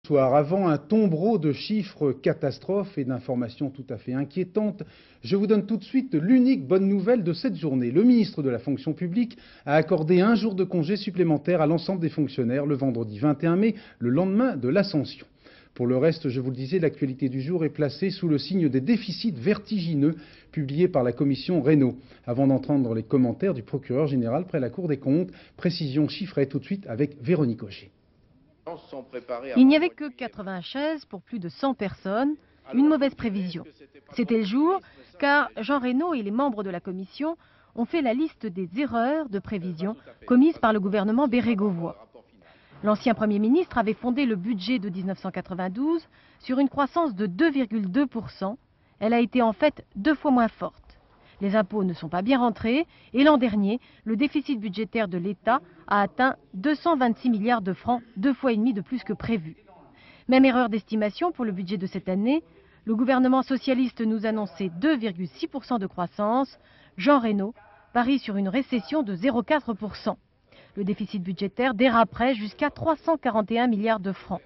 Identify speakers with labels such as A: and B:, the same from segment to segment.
A: Soir, avant un tombereau de chiffres catastrophes et d'informations tout à fait inquiétantes, je vous donne tout de suite l'unique bonne nouvelle de cette journée. Le ministre de la fonction publique a accordé un jour de congé supplémentaire à l'ensemble des fonctionnaires le vendredi 21 mai, le lendemain de l'Ascension. Pour le reste, je vous le disais, l'actualité du jour est placée sous le signe des déficits vertigineux publiés par la commission Reynaud. Avant d'entendre les commentaires du procureur général près la Cour des comptes, précision chiffrée tout de suite avec Véronique Auger.
B: Il n'y avait que 80 chaises pour plus de 100 personnes, une mauvaise prévision. C'était le jour, car Jean Reynaud et les membres de la commission ont fait la liste des erreurs de prévision commises par le gouvernement Bérégovoy. L'ancien Premier ministre avait fondé le budget de 1992 sur une croissance de 2,2%. Elle a été en fait 2 fois moins forte. Les impôts ne sont pas bien rentrés et l'an dernier, le déficit budgétaire de l'État a atteint 226 milliards de francs, 2,5 fois de plus que prévu. Même erreur d'estimation pour le budget de cette année. Le gouvernement socialiste nous annonçait 2,6% de croissance. Jean Reynaud parie sur une récession de 0,4%. Le déficit budgétaire déraperait jusqu'à 341 milliards de francs.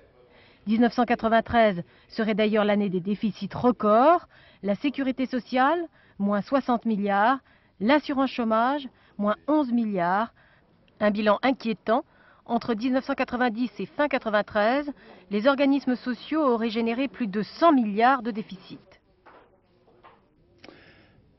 B: 1993 serait d'ailleurs l'année des déficits records. La sécurité sociale, moins 60 milliards, l'assurance chômage, moins 11 milliards. Un bilan inquiétant. Entre 1990 et fin 1993, les organismes sociaux auraient généré plus de 100 milliards de déficit.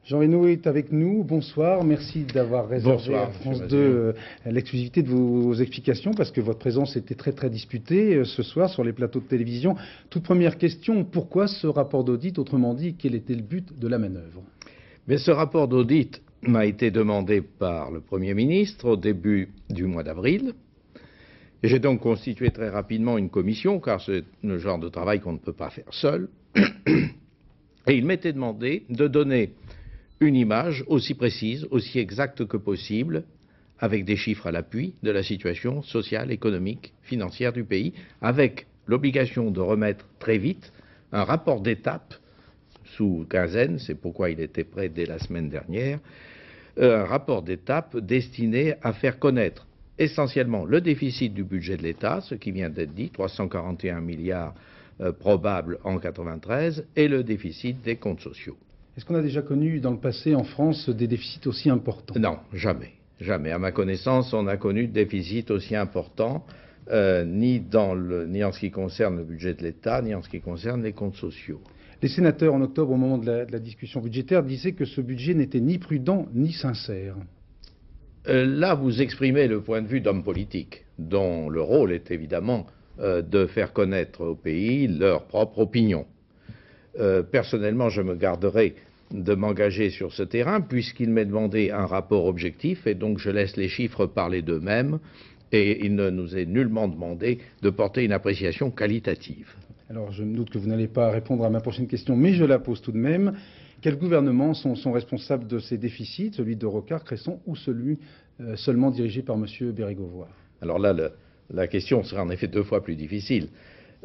A: Jean Reynaud est avec nous. Bonsoir. Merci d'avoir réservé à France 2 l'exclusivité de vos explications parce que votre présence était très disputée ce soir sur les plateaux de télévision. Toute première question, pourquoi ce rapport d'audit? Autrement dit, quel était le but de la manœuvre?
C: Mais ce rapport d'audit m'a été demandé par le Premier ministre au début du mois d'avril. J'ai donc constitué très rapidement une commission, car c'est le genre de travail qu'on ne peut pas faire seul. Et il m'était demandé de donner une image aussi précise, aussi exacte que possible, avec des chiffres à l'appui de la situation sociale, économique, financière du pays, avec l'obligation de remettre très vite un rapport d'étape sous quinzaine, c'est pourquoi il était prêt dès la semaine dernière, un rapport d'étape destiné à faire connaître essentiellement le déficit du budget de l'État, ce qui vient d'être dit, 341 milliards probables en 1993, et le déficit des comptes sociaux.
A: Est-ce qu'on a déjà connu dans le passé en France des déficits aussi importants?
C: Non, jamais. Jamais. À ma connaissance, on a connu de déficits aussi importants, ni en ce qui concerne le budget de l'État, ni en ce qui concerne les comptes sociaux.
A: Les sénateurs, en octobre, au moment de la discussion budgétaire, disaient que ce budget n'était ni prudent ni sincère.
C: Là, vous exprimez le point de vue d'hommes politiques, dont le rôle est évidemment de faire connaître au pays leur propre opinion. Personnellement, je me garderai de m'engager sur ce terrain, puisqu'il m'est demandé un rapport objectif, et donc je laisse les chiffres parler d'eux-mêmes, et il ne nous est nullement demandé de porter une appréciation qualitative.
A: Alors, je me doute que vous n'allez pas répondre à ma prochaine question, mais je la pose tout de même. Quels gouvernements sont responsables de ces déficits, celui de Rocard, Cresson ou celui seulement dirigé par M. Bérégovoy?
C: Alors là, la question sera en effet 2 fois plus difficile.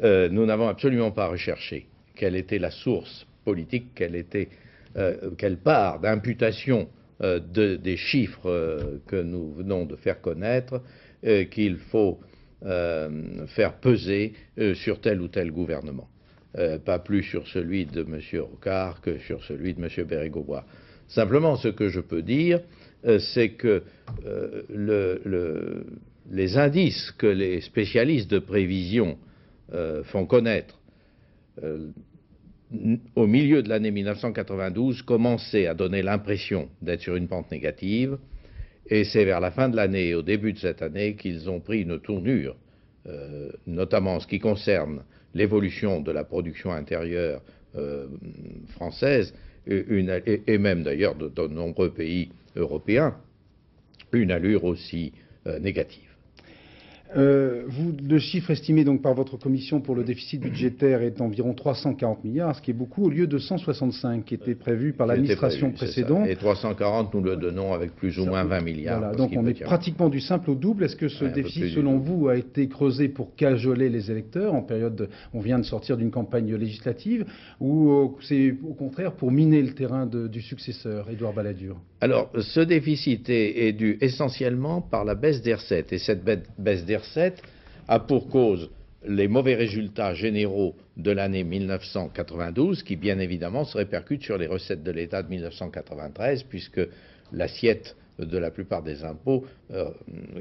C: Nous n'avons absolument pas recherché quelle était la source politique, quelle part d'imputation des chiffres que nous venons de faire connaître qu'il faut faire peser sur tel ou tel gouvernement. Pas plus sur celui de M. Rocard que sur celui de M. Bérégovoy. Simplement, ce que je peux dire, c'est que les indices que les spécialistes de prévision font connaître au milieu de l'année 1992 commençaient à donner l'impression d'être sur une pente négative, et c'est vers la fin de l'année et au début de cette année qu'ils ont pris une tournure, notamment en ce qui concerne l'évolution de la production intérieure française, et même d'ailleurs de nombreux pays européens, une allure aussi négative.
A: Le chiffre estimé donc par votre commission pour le déficit budgétaire est d'environ 340 milliards, ce qui est beaucoup, au lieu de 165 qui était prévu par l'administration précédente.
C: Et 340, nous le donnons avec plus ou moins 20 milliards.
A: Voilà, donc on est pratiquement du simple au double. Est-ce que ce déficit, selon vous, a été creusé pour cajoler les électeurs en période, on vient de sortir d'une campagne législative, ou c'est au contraire pour miner le terrain du successeur, Édouard Balladur?
C: Alors, ce déficit est dû essentiellement par la baisse des recettes. Et cette baisse des recettes a pour cause les mauvais résultats généraux de l'année 1992, qui bien évidemment se répercutent sur les recettes de l'État de 1993, puisque l'assiette de la plupart des impôts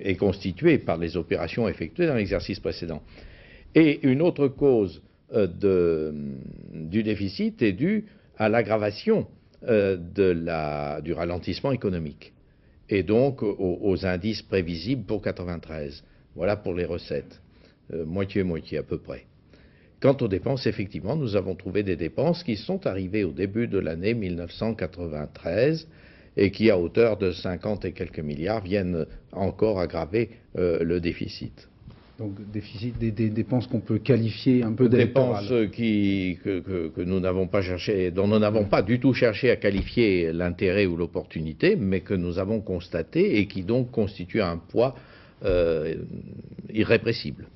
C: est constituée par les opérations effectuées dans l'exercice précédent. Et une autre cause du déficit est due à l'aggravation du ralentissement économique et donc aux indices prévisibles pour 1993. Voilà pour les recettes, moitié-moitié à peu près. Quant aux dépenses, effectivement, nous avons trouvé des dépenses qui sont arrivées au début de l'année 1993 et qui, à hauteur de 50 et quelques milliards, viennent encore aggraver le déficit.
A: Donc des dépenses qu'on peut qualifier un peu d'électorales.
C: Dépenses que nous n'avons pas cherché, dont nous n'avons pas du tout cherché à qualifier l'intérêt ou l'opportunité, mais que nous avons constaté et qui donc constituent un poids irrépressible.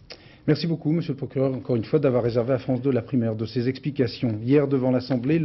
A: Merci beaucoup, Monsieur le procureur, encore une fois, d'avoir réservé à France 2 la primaire de ces explications. Hier, devant l'Assemblée,